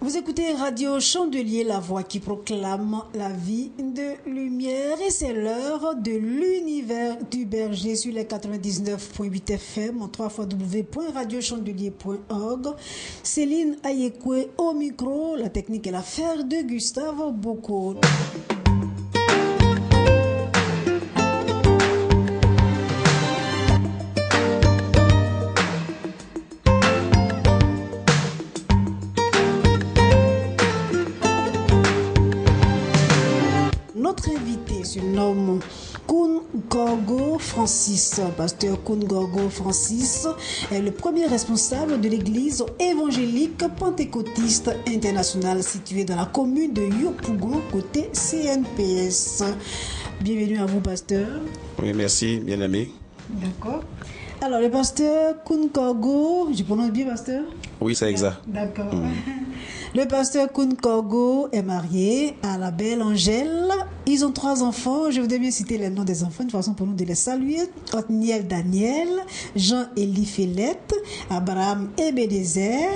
Vous écoutez Radio Chandelier, la voix qui proclame la vie de lumière. Et c'est l'heure de l'univers du berger sur les 99.8 FM en www.radiochandelier.org. Céline Ayekwe au micro, la technique et l'affaire de Gustave Boko. Notre invité se nomme Koun Gorgo Francis. Pasteur Koun Gorgo Francis est le premier responsable de l'église évangélique pentecôtiste internationale située dans la commune de Yopougon, côté CNPS. Bienvenue à vous, pasteur. Oui, merci, bien aimé. D'accord. Alors, le pasteur Koun Gorgo, je prononce bien, pasteur? Oui, c'est exact. D'accord. Le pasteur Koun Gorgo est marié à la belle Angèle. Ils ont 3 enfants. Je voudrais bien citer les noms des enfants, une façon pour nous de les saluer. Othniel Daniel, Jean-Élie Félette, Abraham Ebenezer,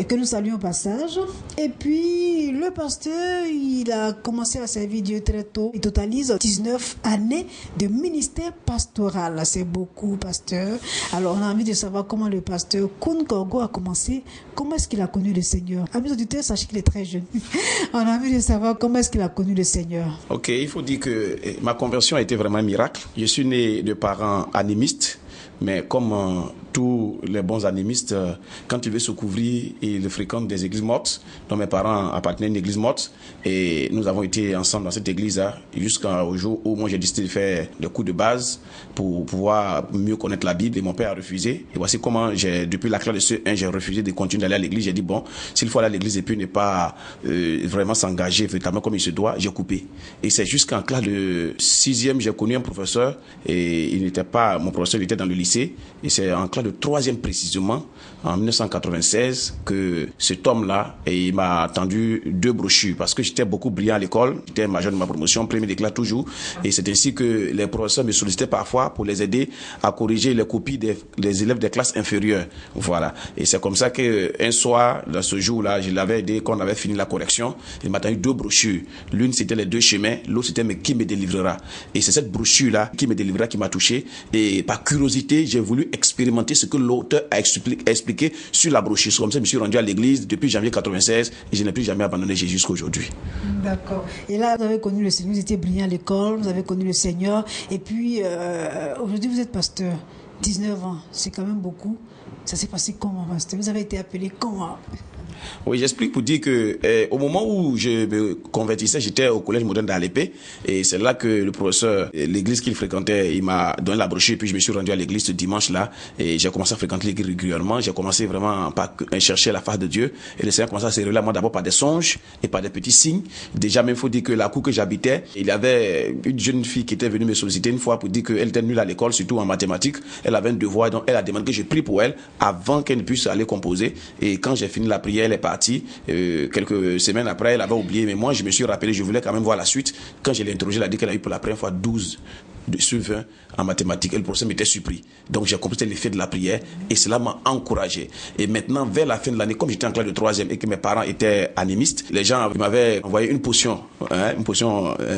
que nous saluons au passage. Et puis, le pasteur, il a commencé à servir Dieu très tôt. Il totalise 19 années de ministère pastoral. C'est beaucoup, pasteur. Alors, on a envie de savoir comment le pasteur Koun Gorgo a commencé. Comment est-ce qu'il a connu le Seigneur? Amis auditeurs, sachez qu'il est très jeune. On a envie de savoir comment est-ce qu'il a connu le Seigneur. Ok, il faut dire que ma conversion a été vraiment un miracle. Je suis né de parents animistes, mais comme tous les bons animistes, quand ils veulent se couvrir, ils fréquentent des églises mortes. Donc mes parents appartenaient à une église morte et nous avons été ensemble dans cette église-là jusqu'au jour où moi j'ai décidé de faire des cours de base pour pouvoir mieux connaître la Bible et mon père a refusé. Et voici comment depuis la classe de CE1, j'ai refusé de continuer d'aller à l'église. J'ai dit bon, s'il faut aller à l'église et puis ne pas vraiment s'engager véritablement comme il se doit, j'ai coupé. Et c'est jusqu'en classe de 6e, j'ai connu un professeur et il n'était pas, mon professeur il était dans le lycée et c'est en classe de 3e précisément, en 1996, que cet homme-là, il m'a tendu 2 brochures parce que j'étais beaucoup brillant à l'école, j'étais majeur de ma promotion, premier de classe toujours, et c'est ainsi que les professeurs me sollicitaient parfois pour les aider à corriger les copies des élèves des classes inférieures. Voilà. Et c'est comme ça qu'un soir, dans ce jour-là, je l'avais aidé quand on avait fini la correction, il m'a tendu 2 brochures. L'une c'était les 2 chemins, l'autre c'était mais qui me délivrera. Et c'est cette brochure-là qui me délivrera qui m'a touché. Et par curiosité, j'ai voulu expérimenter ce que l'auteur a expliqué sur la brochure. C'est comme ça que je me suis rendu à l'église depuis janvier 96 et je n'ai plus jamais abandonné Jésus jusqu'à aujourd'hui. D'accord. Et là, vous avez connu le Seigneur, vous étiez brillant à l'école, vous avez connu le Seigneur. Et puis, aujourd'hui, vous êtes pasteur. 19 ans, c'est quand même beaucoup. Ça s'est passé comment, pasteur? Vous avez été appelé comment? Oui, j'explique pour dire que au moment où je me convertissais, j'étais au collège moderne d'Alépé et c'est là que le professeur, l'église qu'il fréquentait, il m'a donné la brochure et puis je me suis rendu à l'église ce dimanche-là et j'ai commencé à fréquenter l'église régulièrement. J'ai commencé vraiment à chercher la face de Dieu et le Seigneur a commencé à se révéler à moi d'abord par des songes et par des petits signes. Déjà, même faut dire que la cour que j'habitais, il y avait une jeune fille qui était venue me solliciter une fois pour dire qu'elle était nulle à l'école, surtout en mathématiques. Elle avait un devoir, donc elle a demandé que je prie pour elle avant qu'elle ne puisse aller composer. Et quand j'ai fini la prière, elle est partie. Quelques semaines après, elle avait oublié, mais moi je me suis rappelé, je voulais quand même voir la suite. Quand je l'ai interrogée, elle a dit qu'elle a eu pour la première fois 12 sur 20 en mathématiques et le professeur m'était surpris. Donc j'ai compris l'effet de la prière et cela m'a encouragé. Et maintenant, vers la fin de l'année, comme j'étais en classe de 3e et que mes parents étaient animistes, les gens m'avaient envoyé une potion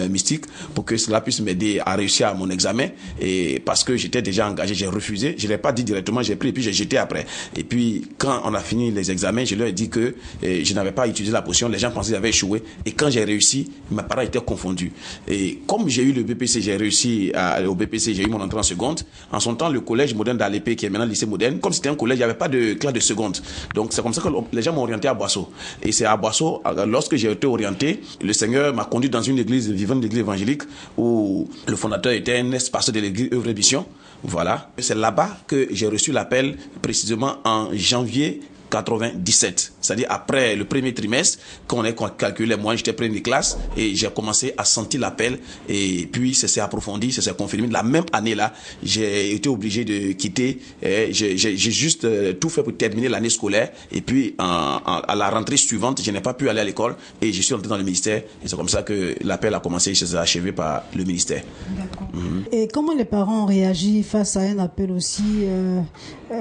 mystique pour que cela puisse m'aider à réussir à mon examen. Et parce que j'étais déjà engagé, j'ai refusé. Je ne l'ai pas dit directement, j'ai pris et puis j'ai jeté après. Et puis quand on a fini les examens, je leur ai dit que je n'avais pas utilisé la potion. Les gens pensaient que j'avais échoué. Et quand j'ai réussi, mes parents étaient confondus. Et comme j'ai eu le BPC, j'ai réussi au BPC, j'ai eu mon entrée en seconde. En son temps, le collège moderne d'Alépé, qui est maintenant le lycée moderne, comme c'était un collège, il n'y avait pas de classe de seconde. Donc c'est comme ça que les gens m'ont orienté à Boisseau. Et c'est à Boisseau, lorsque j'ai été orienté, le Seigneur m'a conduit dans une église vivante, l'église évangélique, où le fondateur était un ex-pasteur de l'église Œuvre et Mission. Voilà. C'est là-bas que j'ai reçu l'appel, précisément en janvier 97, c'est-à-dire après le premier trimestre, quand on a calculé les mois, j'étais première classe et j'ai commencé à sentir l'appel et puis ça s'est approfondi, ça s'est confirmé. La même année-là, j'ai été obligé de quitter, j'ai juste tout fait pour terminer l'année scolaire et puis à la rentrée suivante, je n'ai pas pu aller à l'école et je suis entré dans le ministère et c'est comme ça que l'appel a commencé et s'est achevé par le ministère. D'accord. Et comment les parents ont réagi face à un appel aussi,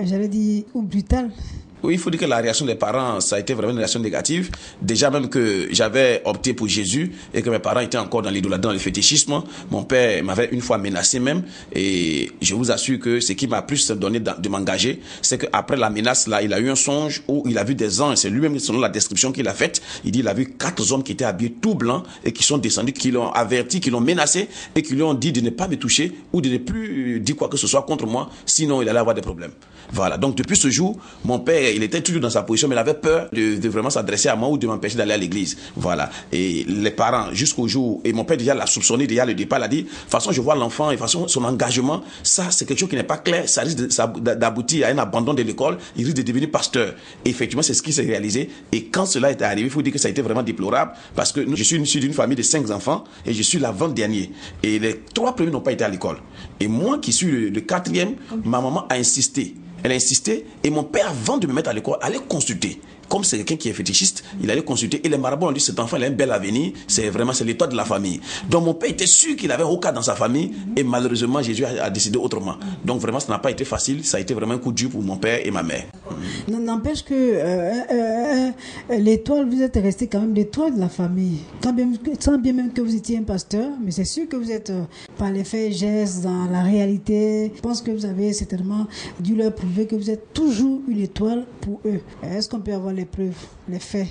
j'allais dire, brutal? Oui, il faut dire que la réaction des parents, ça a été vraiment une réaction négative. Déjà même que j'avais opté pour Jésus et que mes parents étaient encore dans l'idolâtrie, dans le fétichisme. Mon père m'avait une fois menacé même. Et je vous assure que ce qui m'a plus donné de m'engager, c'est qu'après la menace là, il a eu un songe où il a vu des anges. C'est lui-même, selon la description qu'il a faite, il dit il a vu 4 hommes qui étaient habillés tout blancs et qui sont descendus, qui l'ont averti, qui l'ont menacé et qui lui ont dit de ne pas me toucher ou de ne plus dire quoi que ce soit contre moi, sinon il allait avoir des problèmes. Voilà. Donc depuis ce jour, mon père, il était toujours dans sa position, mais il avait peur de vraiment s'adresser à moi ou de m'empêcher d'aller à l'église. Voilà. Et les parents, jusqu'au jour, et mon père déjà l'a soupçonné, déjà le départ, il a dit, de toute façon, je vois l'enfant, et de toute façon, son engagement, ça, c'est quelque chose qui n'est pas clair, ça risque d'aboutir à un abandon de l'école, il risque de devenir pasteur. Et effectivement, c'est ce qui s'est réalisé. Et quand cela est arrivé, il faut dire que ça a été vraiment déplorable, parce que je suis issu d'une famille de 5 enfants, et je suis l'avant-dernier. Et les 3 premiers n'ont pas été à l'école. Et moi, qui suis le 4e, ma maman a insisté. Elle a insisté et mon père, avant de me mettre à l'école, allait consulter. Comme c'est quelqu'un qui est fétichiste, il allait consulter et les marabouts ont dit cet enfant il a un bel avenir, c'est l'étoile de la famille. Donc mon père était sûr qu'il avait un cas dans sa famille et malheureusement Jésus a décidé autrement. Donc vraiment ça n'a pas été facile, ça a été vraiment un coup dur pour mon père et ma mère. N'empêche que l'étoile, vous êtes resté quand même l'étoile de la famille. Sans bien même que vous étiez un pasteur, mais c'est sûr que vous êtes par les faits et gestes dans la réalité. Je pense que vous avez certainement dû leur prouver que vous êtes toujours une étoile pour eux. Est-ce qu'on peut avoir les preuves, les faits?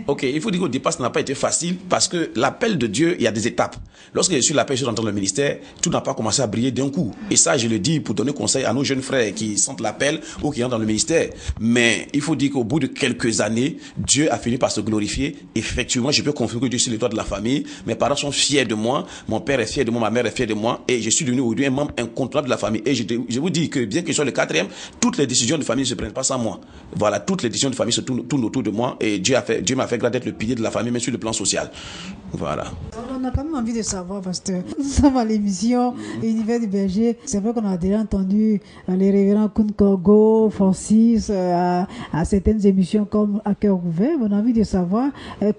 Ok, il faut dire qu'au départ, ça n'a pas été facile parce que l'appel de Dieu, il y a des étapes. Lorsque je suis l'appel, je suis rentré dans le ministère, tout n'a pas commencé à briller d'un coup. Et ça, je le dis pour donner conseil à nos jeunes frères qui sentent l'appel ou qui entrent dans le ministère. Mais il faut dire qu'au bout de quelques années, Dieu a fini par se glorifier. Effectivement, je peux confirmer que Dieu est l'étoile de la famille. Mes parents sont fiers de moi. Mon père est fier de moi, ma mère est fière de moi. Et je suis devenu aujourd'hui un membre incontournable de la famille. Et je vous dis que bien que je sois le 4e, toutes les décisions de famille ne se prennent pas sans moi. Voilà, toutes les décisions de famille se tournent autour de moi. Et Dieu m'a fait grâce d'être le pilier de la famille, même sur le plan social. Voilà. On a quand même envie de savoir, pasteur. Nous sommes à l'émission Univers du Berger. C'est vrai qu'on a déjà entendu les révérends Kounkogo, Francis, à certaines émissions comme À cœur ouvert. On a envie de savoir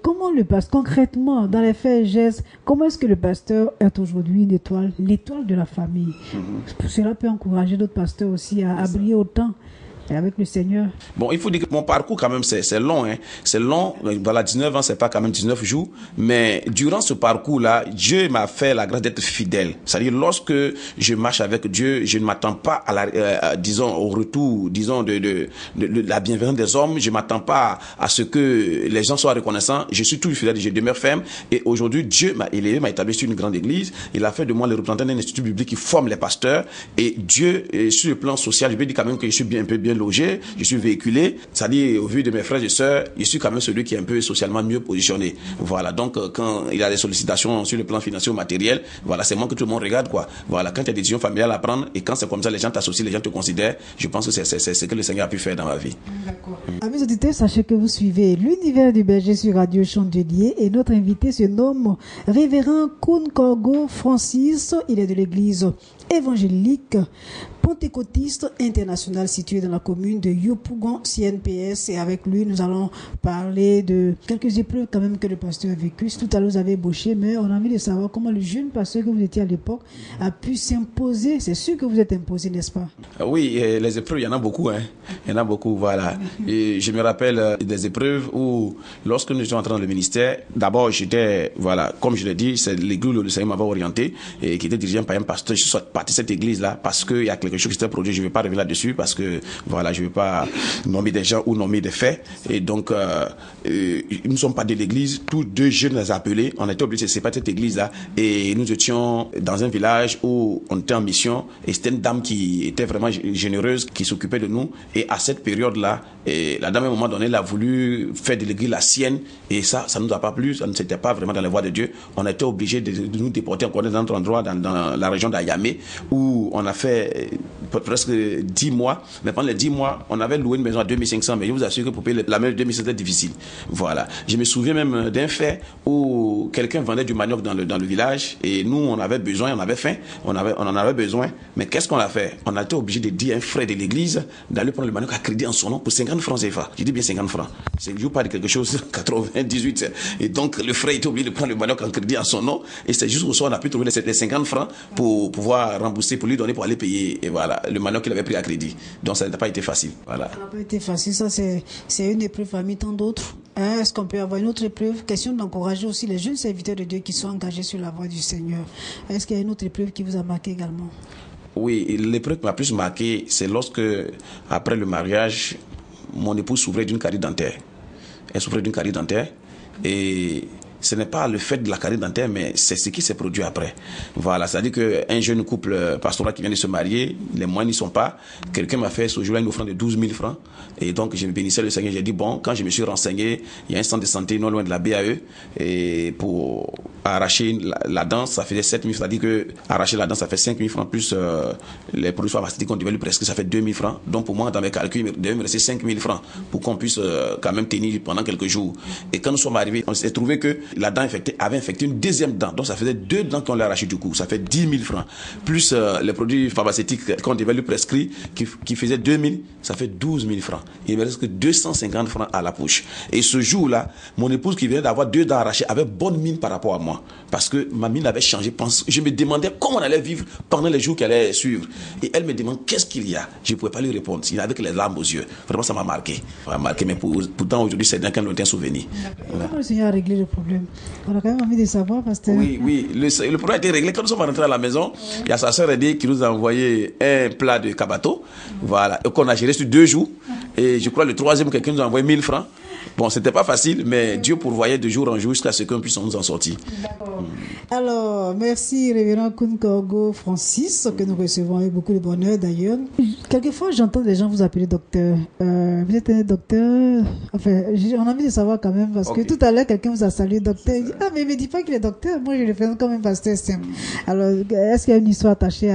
comment le pasteur, concrètement, dans les faits et gestes, comment est-ce que le pasteur est aujourd'hui une étoile, l'étoile de la famille. Cela peut encourager d'autres pasteurs aussi à briller autant et avec le Seigneur. Bon, il faut dire que mon parcours quand même c'est long, hein. C'est long. Voilà, 19 ans, c'est pas quand même 19 jours. Mais durant ce parcours-là, Dieu m'a fait la grâce d'être fidèle. C'est-à-dire, lorsque je marche avec Dieu, je ne m'attends pas à disons, au retour, disons, de la bienveillance des hommes. Je m'attends pas à ce que les gens soient reconnaissants. Je suis toujours fidèle, je demeure ferme. Et aujourd'hui, Dieu m'a établi sur une grande église. Il a fait de moi le représentant d'un institut biblique qui forme les pasteurs. Et Dieu, sur le plan social, je peux dire quand même que je suis un peu bien logé, je suis véhiculé, c'est-à-dire au vu de mes frères et sœurs, je suis quand même celui qui est un peu socialement mieux positionné. Voilà, donc quand il y a des sollicitations sur le plan financier ou matériel, voilà, c'est moi que tout le monde regarde, quoi. Voilà, quand il y a des décisions familiales à prendre et quand c'est comme ça, les gens t'associent, les gens te considèrent, je pense que c'est ce que le Seigneur a pu faire dans ma vie. D'accord. Amis auditeurs, sachez que vous suivez l'Univers du Berger sur Radio Chandelier et notre invité se nomme Révérend Kounkogo Francis. Il est de l'église évangélique pentecôtiste international situé dans la commune de Yopougon, CNPS. Et avec lui, nous allons parler de quelques épreuves quand même que le pasteur a vécues. Tout à l'heure, vous avez ébauché, mais on a envie de savoir comment le jeune pasteur que vous étiez à l'époque a pu s'imposer. C'est sûr que vous êtes imposé, n'est-ce pas? Oui, les épreuves, il y en a beaucoup, hein. Il y en a beaucoup, voilà. Et je me rappelle des épreuves où, lorsque nous étions entrés dans le ministère, d'abord, j'étais, voilà, comme je l'ai dit, c'est l'église où le Seigneur m'avait orienté et qui était dirigé par un pasteur. Je suis parti de cette église-là parce qu'il y a quelque chose qui s'était produit. Je ne vais pas revenir là-dessus parce que, voilà, je ne vais pas nommer des gens ou nommer des faits. Et donc, nous ne sommes pas de l'église. Tous 2 jeunes les appelés. On était obligés de se séparer de cette église-là. Et nous étions dans un village où on était en mission. Et c'était une dame qui était vraiment généreuse, qui s'occupait de nous. Et à cette période-là, la dame, à un moment donné, elle a voulu faire de l'église la sienne. Et ça ne nous a pas plu. Ça ne s'était pas vraiment dans la voie de Dieu. On a été obligés de nous déporter encore dans un autre endroit, dans la région d'Ayamé, où on a fait presque 10 mois. Mais pendant les 10 mois, on avait loué une maison à 2500. Mais je vous assure que pour payer la maison de 2500, c'était difficile. Voilà. Je me souviens même d'un fait où quelqu'un vendait du manioc dans le village. Et nous, on avait besoin, on avait faim. On en avait besoin. Mais qu'est-ce qu'on a fait? On a été obligé de dire à un frère de l'église d'aller prendre le manioc à crédit en son nom pour 50 francs CFA. Je dis bien 50 francs. Je ne joue pas de quelque chose 98. Et donc, le frère était obligé de prendre le manioc en crédit en son nom. Et c'est juste au soir, on a pu trouver les 50 francs pour pouvoir rembourser, pour lui donner, pour aller payer. Et voilà. le manuel qu'il avait pris à crédit. Donc ça n'a pas été facile. Voilà. Ça n'a pas été facile, ça c'est une épreuve parmi tant d'autres. Est-ce qu'on peut avoir une autre épreuve? Question d'encourager aussi les jeunes serviteurs de Dieu qui sont engagés sur la voie du Seigneur. Est-ce qu'il y a une autre épreuve qui vous a marqué également? Oui, l'épreuve qui m'a plus marqué, c'est lorsque, après le mariage, mon épouse souffrait d'une carie dentaire. Elle souffrait d'une carie dentaire et ce n'est pas le fait de la carie dentaire, mais c'est ce qui s'est produit après. Voilà, c'est-à-dire qu'un jeune couple pastoral qui vient de se marier, les moyens n'y sont pas. Quelqu'un m'a fait ce jour-là une offrande de 12 000 francs. Et donc, je me bénissais le Seigneur. J'ai dit, bon, quand je me suis renseigné, il y a un centre de santé non loin de la BAE. Et pour arracher la dent, ça faisait 7 000 francs. C'est-à-dire que arracher la dent, ça fait 5 000 francs plus les produits pharmaceutiques qu'on devait lui prescrire, ça fait 2 000 francs. Donc, pour moi, dans mes calculs, il devait me rester 5 000 francs pour qu'on puisse quand même tenir pendant quelques jours. Et quand nous sommes arrivés, on s'est trouvé que la dent avait infecté une deuxième dent. Donc ça faisait 2 dents qu'on l'a arraché du coup. Ça fait 10 000 francs. Plus les produits pharmaceutiques qu'on devait lui prescrire, qui faisaient 2 000, ça fait 12 000 francs. Il me reste que 250 francs à la poche. Et ce jour-là, mon épouse qui venait d'avoir 2 dents arrachées avait bonne mine par rapport à moi. Parce que ma mine avait changé. Je me demandais comment on allait vivre pendant les jours qui allaient suivre. Et elle me demande qu'est-ce qu'il y a. Je ne pouvais pas lui répondre. Il avait que les larmes aux yeux. Vraiment, ça m'a marqué. Ça m'a marqué, mais pourtant aujourd'hui, c'est d'un lointain souvenir. Comment le Seigneur a réglé le problème? On a quand même envie de savoir, pasteur. Oui. Le problème a été réglé. Quand nous sommes rentrés à la maison, il y a sa sœur Eddy qui nous a envoyé un plat de kabato. Voilà. Et qu'on a géré sur 2 jours. Et je crois le 3e, quelqu'un nous a envoyé 1000 francs. Bon, c'était pas facile, mais Dieu pourvoyait de jour en jour jusqu'à ce qu'on puisse nous en sortir. D'accord. Alors, merci, révérend Kounkorgo Francis, que nous recevons avec beaucoup de bonheur d'ailleurs. Quelquefois, j'entends des gens vous appeler docteur. Vous êtes un docteur. Enfin, on a envie de savoir quand même, parce que tout à l'heure, quelqu'un vous a salué docteur. Il dit, ah, mais ne me dis pas qu'il est docteur. Moi, je le présente comme un pasteur simple. Alors, est-ce qu'il y a une histoire attachée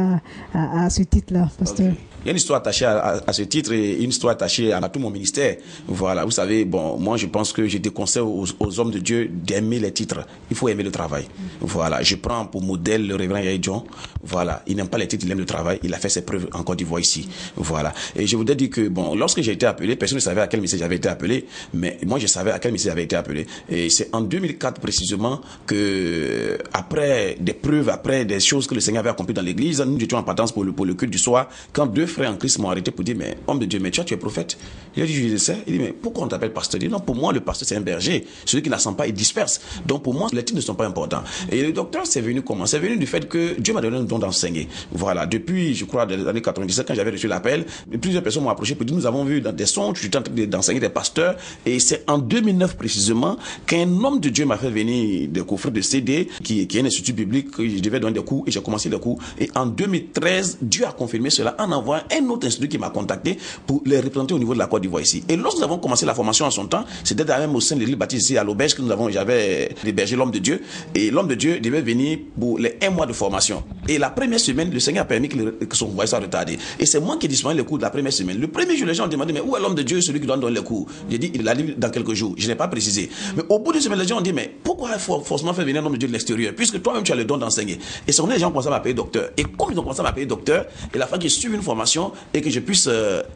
à ce titre-là, pasteur? Il y a une histoire attachée à ce titre et une histoire attachée à tout mon ministère. Voilà, vous savez, bon, moi je pense que je déconseille aux hommes de Dieu d'aimer les titres. Il faut aimer le travail. Voilà, je prends pour modèle le révérend Yahi John. Voilà, il n'aime pas les titres, il aime le travail. Il a fait ses preuves en Côte d'Ivoire ici. Voilà. Et je voudrais dire que, bon, lorsque j'ai été appelé, personne ne savait à quel message j'avais été appelé, mais moi je savais à quel message j'avais été appelé. Et c'est en 2004 précisément que, après des preuves, après des choses que le Seigneur avait accomplies dans l'église, nous étions en partance pour le culte du soir, quand 2 frères en Christ m'ont arrêté pour dire, mais homme de Dieu, mais tu es prophète. Il a dit, je le sais. Il dit, mais pourquoi on t'appelle pasteur? Il dit, non, pour moi, le pasteur, c'est un berger. Celui qui n'assemble pas, il disperse. Donc, pour moi, les titres ne sont pas importants. Et le docteur, c'est venu comment? C'est venu du fait que Dieu m'a donné un don d'enseigner. Voilà. Depuis, je crois, les années 97, quand j'avais reçu l'appel, plusieurs personnes m'ont approché pour dire, nous avons vu dans des songes, tu es en train d'enseigner des pasteurs. Et c'est en 2009, précisément, qu'un homme de Dieu m'a fait venir des coffrets de CD, qui est un institut biblique, que je devais donner des cours, et j'ai commencé les cours. Et en 2013, Dieu a confirmé cela en envoyant un autre institut qui m'a contacté pour les représenter au niveau de la Côte d'Ivoire ici. Et lorsque nous avons commencé la formation en son temps, c'était même au sein de l'église baptiste ici à l'auberge que j'avais hébergé l'homme de Dieu. Et l'homme de Dieu devait venir pour les 1 mois de formation. Et la première semaine, le Seigneur a permis que son voyage soit retardé. Et c'est moi qui ai dispensé les cours de la première semaine. Le premier jour, les gens ont demandé, mais où est l'homme de Dieu, celui qui doit donner les cours? J'ai dit, il arrive dans quelques jours. Je n'ai pas précisé. Mais au bout d'une semaine, les gens ont dit, mais pourquoi il faut forcément faire venir un homme de Dieu de l'extérieur? Puisque toi-même, tu as le don d'enseigner. Et c'est quand les gens ont commencé à m'appeler docteur. Et comme ils ont commencé à m'appeler docteur, il a fallu que je suive une formation et que je puisse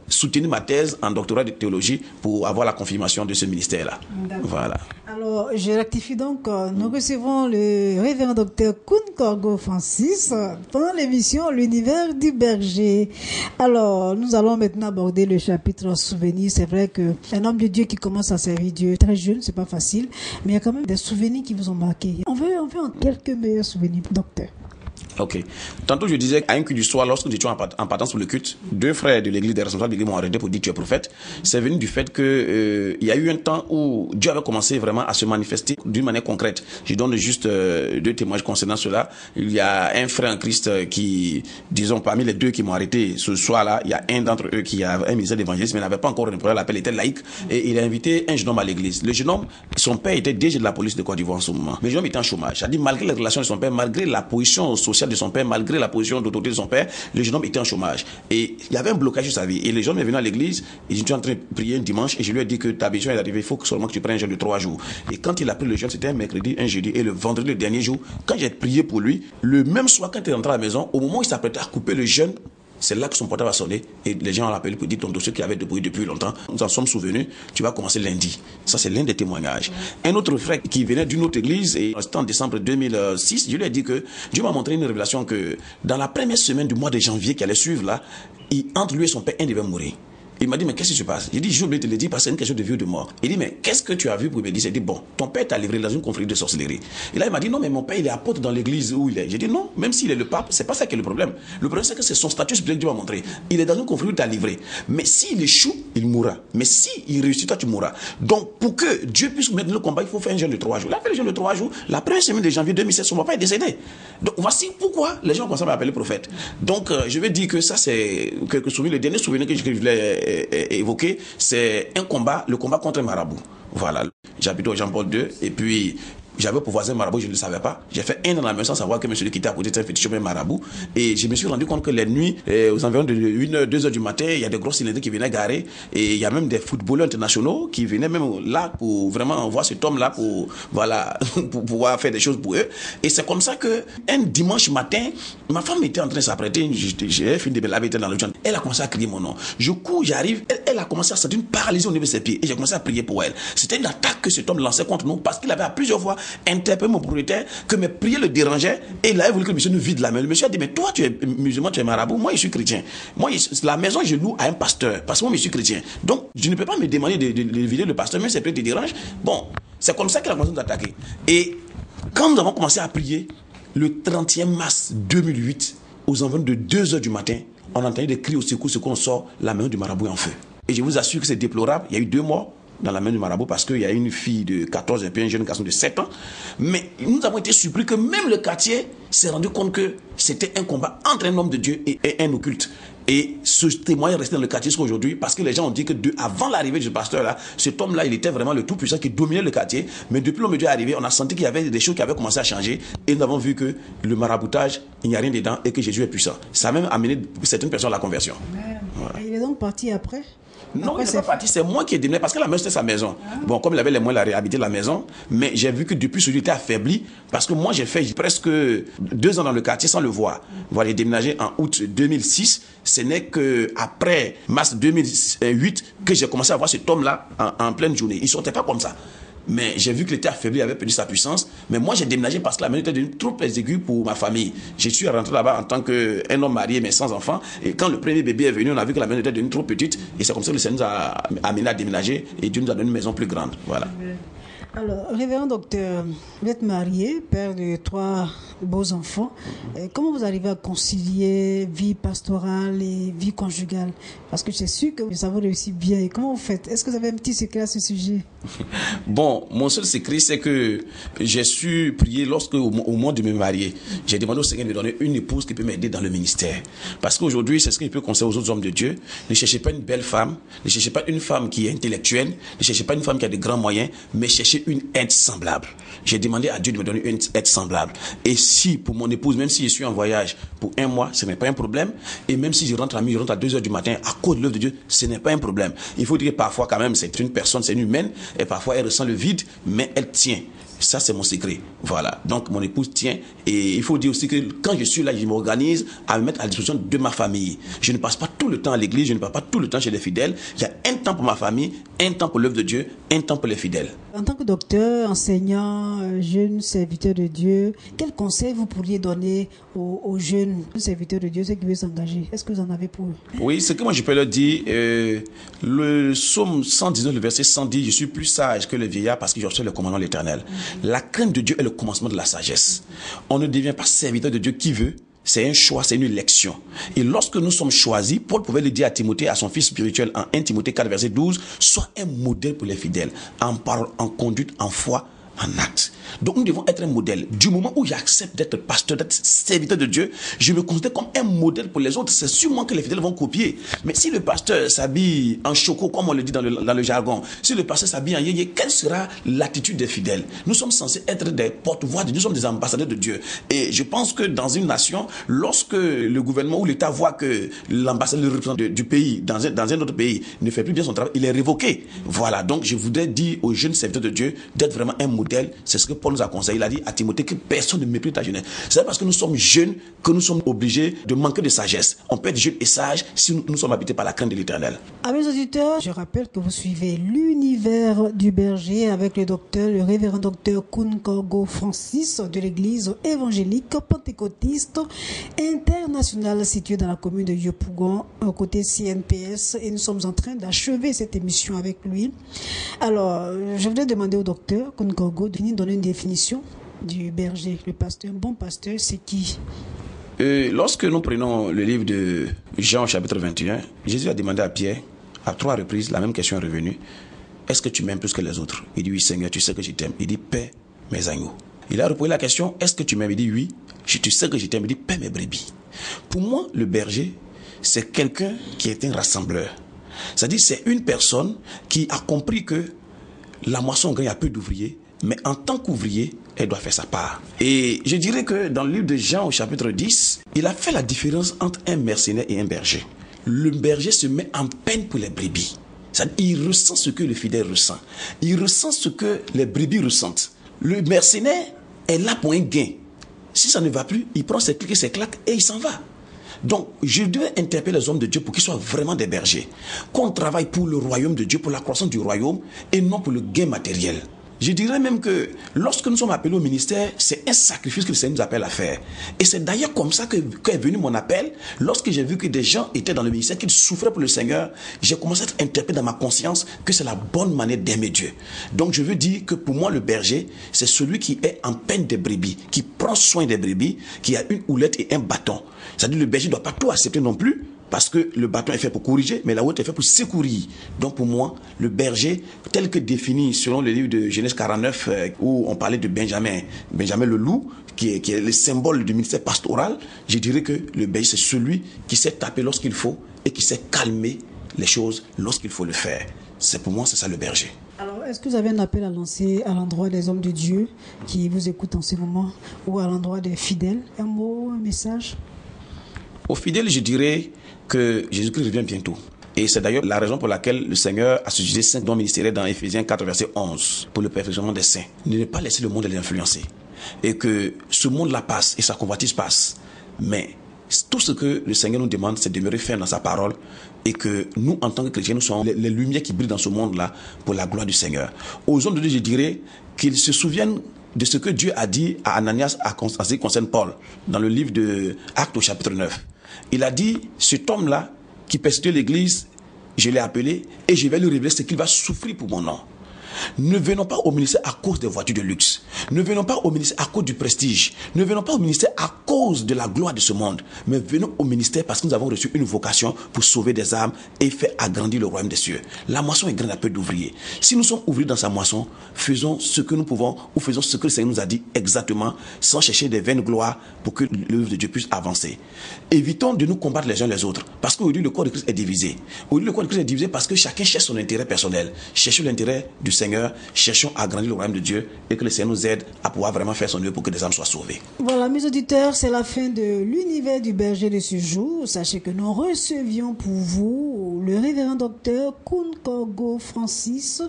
soutenir ma thèse en doctorat de théologie pour avoir la confirmation de ce ministère-là. Voilà. Alors, je rectifie donc, nous recevons le révérend docteur Kounkorgo Francis dans l'émission L'univers du berger. Alors, nous allons maintenant aborder le chapitre souvenirs. C'est vrai qu'un homme de Dieu qui commence à servir Dieu très jeune, c'est pas facile, mais il y a quand même des souvenirs qui vous ont marqué. On veut en quelques meilleurs souvenirs, docteur. Ok. Tantôt, je disais à un culte du soir, lorsque nous étions en partance pour le culte, 2 frères de l'église, des responsables de l'église m'ont arrêté pour dire tu es prophète. C'est venu du fait que il y a eu un temps où Dieu avait commencé vraiment à se manifester d'une manière concrète. Je donne juste 2 témoignages concernant cela. Il y a un frère en Christ qui, disons, parmi les 2 qui m'ont arrêté ce soir-là, il y a un d'entre eux qui avait un ministère d'évangélisme, mais n'avait pas encore répondu à l'appel, était laïque, et il a invité un jeune homme à l'église. Le jeune homme, son père était DG de la police de Côte d'Ivoire en ce moment. Mais le jeune homme était en chômage. C'est-à-dire, malgré les relations de son père, malgré la position sociale de son père, malgré la position d'autorité de son père, le jeune homme était en chômage. Et il y avait un blocage sur sa vie. Et le jeune homme est venu à l'église, ils étaient en train de prier un dimanche, et je lui ai dit que ta besoin est arrivée, il faut seulement que tu prennes un jeûne de 3 jours. Et quand il a pris le jeûne, c'était un mercredi, un jeudi, et le vendredi, le dernier jour, quand j'ai prié pour lui, le même soir, quand il est rentré à la maison, au moment où il s'apprêtait à couper le jeûne, C'est là que son portable a sonné et les gens ont appelé pour dire ton dossier qui avait débrouillé depuis longtemps. Nous en sommes souvenus, tu vas commencer lundi. Ça, c'est l'un des témoignages. Un autre frère qui venait d'une autre église, et c'était en décembre 2006, je lui ai dit que Dieu m'a montré une révélation que dans la première semaine du mois de janvier qui allait suivre là, entre lui et son père, un devait mourir. Il m'a dit, mais qu'est-ce qui se passe? J'ai dit, j'ai oublié de te le dire parce que c'est une question de vie ou de mort. Il dit, mais qu'est-ce que tu as vu pour me dire? J'ai dit, bon, ton père t'a livré dans une confrérie de sorcellerie. Et là, il m'a dit, non, mais mon père, il est apôtre dans l'église où il est. J'ai dit, non, même s'il est le pape, c'est pas ça qui est le problème. Le problème, c'est que c'est son statut spirituel que Dieu m'a montré. Il est dans une confrérie où t'a livré. Mais s'il échoue, il mourra. Mais s'il réussit, toi, tu mourras. Donc, pour que Dieu puisse mettre le combat, il faut faire un jeûne de 3 jours. Il a fait le jeûne de 3 jours. La première semaine de janvier 2007, son papa est décédé. Donc, voici pourquoi les gens commencent à m'appeler prophète. Donc, je vais dire que ça, c'est quelques souvenirs. Le dernier souvenir que je voulais évoquer, c'est un combat, le combat contre un marabout. Voilà. J'habite au Jean-Paul II et puis j'avais pour voisin marabout, je ne le savais pas. J'ai fait un an dans la maison sans savoir que monsieur qui était à côté était un petit chemin marabout. Et je me suis rendu compte que les nuits, aux environs de 1h, 2h du matin, il y a des gros cylindres qui venaient garer. Et il y a même des footballeurs internationaux qui venaient même là pour vraiment voir cet homme-là pour, voilà, pour pouvoir faire des choses pour eux. Et c'est comme ça que un dimanche matin, ma femme était en train de s'apprêter. J'ai fini de me laver dans le joint. Elle a commencé à crier mon nom. Je cours, j'arrive. Elle a commencé à sentir une paralysie au niveau de ses pieds. Et j'ai commencé à prier pour elle. C'était une attaque que cet homme lançait contre nous parce qu'il avait à plusieurs fois interpellé mon propriétaire que mes prières le dérangeaient et il avait voulu que le monsieur nous vide la main. Le monsieur a dit, mais toi tu es musulman, tu es marabout, moi je suis chrétien. Moi, la maison je loue à un pasteur parce que moi je suis chrétien. Donc je ne peux pas me demander de vider le pasteur, même si c'est te dérange. Bon, c'est comme ça qu'il a commencé à nous attaquer. Et quand nous avons commencé à prier, le 31 mars 2008, aux environs de 2h du matin, on entendait des cris au secours, on sort, la maison du marabout est en feu. Et je vous assure que c'est déplorable, il y a eu 2 morts dans la main du marabout parce qu'il y a une fille de 14 et puis un jeune garçon de 7 ans. Mais nous avons été surpris que même le quartier s'est rendu compte que c'était un combat entre un homme de Dieu et un occulte. Et ce témoignage est resté dans le quartier jusqu'à aujourd'hui parce que les gens ont dit que avant l'arrivée de ce pasteur-là, cet homme-là, il était vraiment le tout-puissant qui dominait le quartier. Mais depuis l'homme de Dieu est arrivé, on a senti qu'il y avait des choses qui avaient commencé à changer et nous avons vu que le maraboutage, il n'y a rien dedans et que Jésus est puissant. Ça a même amené certaines personnes à la conversion. Voilà. Il est donc parti après? Non, il n'est pas parti, c'est moi qui ai déménagé parce que la maison c'était sa maison. Bon, comme il avait les moyens, il a réhabité la maison, mais j'ai vu que depuis ce jour, il était affaibli parce que moi j'ai fait presque 2 ans dans le quartier sans le voir. Voilà, il est déménagé en août 2006. Ce n'est qu'après mars 2008 que j'ai commencé à voir cet homme-là en pleine journée. Il ne sortait pas comme ça. Mais j'ai vu qu'il était affaibli, il avait perdu sa puissance. Mais moi, j'ai déménagé parce que la maison était devenue trop aiguë pour ma famille. Je suis rentré là-bas en tant qu'un homme marié, mais sans enfant. Et quand le premier bébé est venu, on a vu que la maison était devenue trop petite. Et c'est comme ça que le Seigneur nous a amené à déménager. Et Dieu nous a donné une maison plus grande. Voilà. Alors, révérend docteur, vous êtes marié, père de 3 beaux enfants. Comment vous arrivez à concilier vie pastorale et vie conjugale? Parce que je suis sûr que ça vous réussit bien. Et comment vous faites? Est-ce que vous avez un petit secret à ce sujet? Bon, mon seul secret, c'est que j'ai su prier lorsque, au moment de me marier, j'ai demandé au Seigneur de me donner une épouse qui peut m'aider dans le ministère. Parce qu'aujourd'hui, c'est ce que je peux conseiller aux autres hommes de Dieu. Ne cherchez pas une belle femme, ne cherchez pas une femme qui est intellectuelle, ne cherchez pas une femme qui a de grands moyens, mais cherchez une aide semblable. J'ai demandé à Dieu de me donner une aide semblable. Et si, pour mon épouse, même si je suis en voyage pour 1 mois, ce n'est pas un problème. Et même si je rentre à 2h du matin, à cause de l'œuvre de Dieu, ce n'est pas un problème. Il faut dire que parfois, quand même, c'est une personne, c'est une humaine, et parfois elle ressent le vide, mais elle tient. Ça, c'est mon secret. Voilà. Donc, mon épouse tient. Et il faut dire aussi que quand je suis là, je m'organise à me mettre à la disposition de ma famille. Je ne passe pas tout le temps à l'église, je ne passe pas tout le temps chez les fidèles. Il y a un temps pour ma famille, un temps pour l'œuvre de Dieu, un temps pour les fidèles. En tant que docteur, enseignant, jeune serviteur de Dieu, quel conseil vous pourriez donner aux jeunes serviteurs de Dieu, ceux qui veulent s'engager? Est-ce que vous en avez pour eux? Oui, ce que moi je peux leur dire, le psaume 119, le verset 110, je suis plus sage que le vieillard parce que je reçois le commandement de l'Éternel. La crainte de Dieu est le commencement de la sagesse. On ne devient pas serviteur de Dieu qui veut. C'est un choix, c'est une élection. Et lorsque nous sommes choisis, Paul pouvait le dire à Timothée, à son fils spirituel, en 1 Timothée 4, verset 12, sois un modèle pour les fidèles, en parole, en conduite, en foi, en acte. Donc nous devons être un modèle. Du moment où j'accepte d'être pasteur, d'être serviteur de Dieu, je me considère comme un modèle pour les autres. C'est sûrement que les fidèles vont copier. Mais si le pasteur s'habille en choco, comme on le dit dans le jargon, si le pasteur s'habille en yéyé, quelle sera l'attitude des fidèles? Nous sommes censés être des porte-voix de Dieu, nous sommes des ambassadeurs de Dieu. Et je pense que dans une nation, lorsque le gouvernement ou l'État voit que l'ambassadeur, le représentant du pays, dans un autre pays, ne fait plus bien son travail, il est révoqué. Voilà. Donc je voudrais dire aux jeunes serviteurs de Dieu d'être vraiment un modèle modèle. C'est ce que Paul nous a conseillé. Il a dit à Timothée que personne ne méprise ta jeunesse. C'est parce que nous sommes jeunes que nous sommes obligés de manquer de sagesse. On peut être jeune et sage si nous sommes habités par la crainte de l'Éternel. Amis auditeurs, je rappelle que vous suivez l'univers du berger avec le révérend docteur Kounkorgo Francis de l'église évangélique pentecôtiste internationale située dans la commune de Yopougon, côté CNPS, et nous sommes en train d'achever cette émission avec lui. Alors, je voudrais demander au docteur Kounkorgo de donner une définition du berger, le pasteur. Un bon pasteur, c'est qui? Lorsque nous prenons le livre de Jean chapitre 21, Jésus a demandé à Pierre, à 3 reprises, la même question est revenue. Est-ce que tu m'aimes plus que les autres? Il dit oui Seigneur, tu sais que je t'aime. Il dit paie mes agneaux. Il a reposé la question, est-ce que tu m'aimes? Il dit oui, tu sais que je t'aime. Il dit paie mes brebis. Pour moi, le berger, c'est quelqu'un qui est un rassembleur. C'est-à-dire c'est une personne qui a compris que la moisson gagne à peu d'ouvriers, mais en tant qu'ouvrier, elle doit faire sa part. Et je dirais que dans le livre de Jean au chapitre 10, il a fait la différence entre un mercenaire et un berger. Le berger se met en peine pour les brebis. Il ressent ce que le fidèle ressent. Il ressent ce que les brebis ressentent. Le mercenaire est là pour un gain. Si ça ne va plus, il prend ses clics et ses claques et il s'en va. Donc, je devais interpeller les hommes de Dieu pour qu'ils soient vraiment des bergers. Qu'on travaille pour le royaume de Dieu, pour la croissance du royaume et non pour le gain matériel. Je dirais même que lorsque nous sommes appelés au ministère, c'est un sacrifice que le Seigneur nous appelle à faire. Et c'est d'ailleurs comme ça qu'est venu mon appel. Lorsque j'ai vu que des gens étaient dans le ministère, qu'ils souffraient pour le Seigneur, j'ai commencé à être interpellé dans ma conscience que c'est la bonne manière d'aimer Dieu. Donc je veux dire que pour moi le berger, c'est celui qui est en peine des brebis, qui prend soin des brebis, qui a une houlette et un bâton. C'est-à-dire le berger ne doit pas tout accepter non plus, parce que le bâton est fait pour corriger, mais la houlette est fait pour secourir. Donc pour moi, le berger, tel que défini selon le livre de Genèse 49, où on parlait de Benjamin le loup, qui est le symbole du ministère pastoral, je dirais que le berger, c'est celui qui sait taper lorsqu'il faut et qui sait calmer les choses lorsqu'il faut le faire. Pour moi, c'est ça le berger. Alors, est-ce que vous avez un appel à lancer à l'endroit des hommes de Dieu qui vous écoutent en ce moment, ou à l'endroit des fidèles? Un mot, un message? Aux fidèles, je dirais que Jésus-Christ revient bientôt. Et c'est d'ailleurs la raison pour laquelle le Seigneur a suscité 5 dons ministériels dans Éphésiens 4, verset 11, pour le perfectionnement des saints. Ne pas laisser le monde les influencer. Et que ce monde-là passe, et sa convoitise passe. Mais tout ce que le Seigneur nous demande, c'est de demeurer ferme dans sa parole, et que nous, en tant que chrétiens, nous sommes les lumières qui brillent dans ce monde-là pour la gloire du Seigneur. Aux hommes de Dieu, je dirais qu'ils se souviennent de ce que Dieu a dit à Ananias en ce qui concerne Paul, dans le livre de Actes au chapitre 9. Il a dit, cet homme-là, qui persécutait l'église, je l'ai appelé et je vais lui révéler ce qu'il va souffrir pour mon nom. Ne venons pas au ministère à cause des voitures de luxe. Ne venons pas au ministère à cause du prestige. Ne venons pas au ministère à cause de la gloire de ce monde. Mais venons au ministère parce que nous avons reçu une vocation pour sauver des âmes et faire agrandir le royaume des cieux. La moisson est grande à peu d'ouvriers. Si nous sommes ouvriers dans sa moisson, faisons ce que nous pouvons ou faisons ce que le Seigneur nous a dit exactement, sans chercher des vaines gloires pour que l'œuvre de Dieu puisse avancer. Évitons de nous combattre les uns les autres. Parce qu'aujourd'hui, le corps de Christ est divisé. Aujourd'hui, le corps de Christ est divisé parce que chacun cherche son intérêt personnel. Cherchons l'intérêt du Seigneur. Cherchons à agrandir le royaume de Dieu et que le Seigneur nous aide à pouvoir vraiment faire son œuvre pour que des âmes soient sauvées. Voilà, mes auditeurs, c'est la fin de l'univers du berger de ce jour. Sachez que nous recevions pour vous le révérend docteur Kounkorgo Francis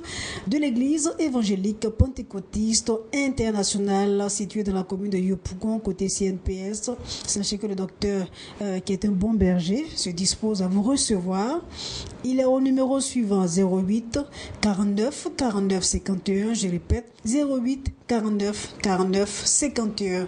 de l'église évangélique pentecôtiste internationale située dans la commune de Yopougon, côté CNPS. Sachez que le docteur, qui est un bon berger, se dispose à vous recevoir. Il est au numéro suivant 08 49 49 51, je répète 08 49 49 51.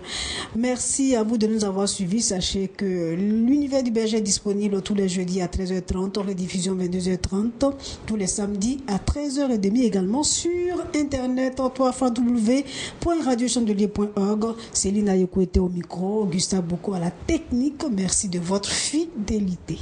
Merci à vous de nous avoir suivis. Sachez que l'univers du berger est disponible tous les jeudis à 13h30, rediffusion 22h30, tous les samedis à 13h30 également sur internet www.radiochandelier.org. Céline Ayoko était au micro, Gustave Boko à la technique. Merci de votre fidélité.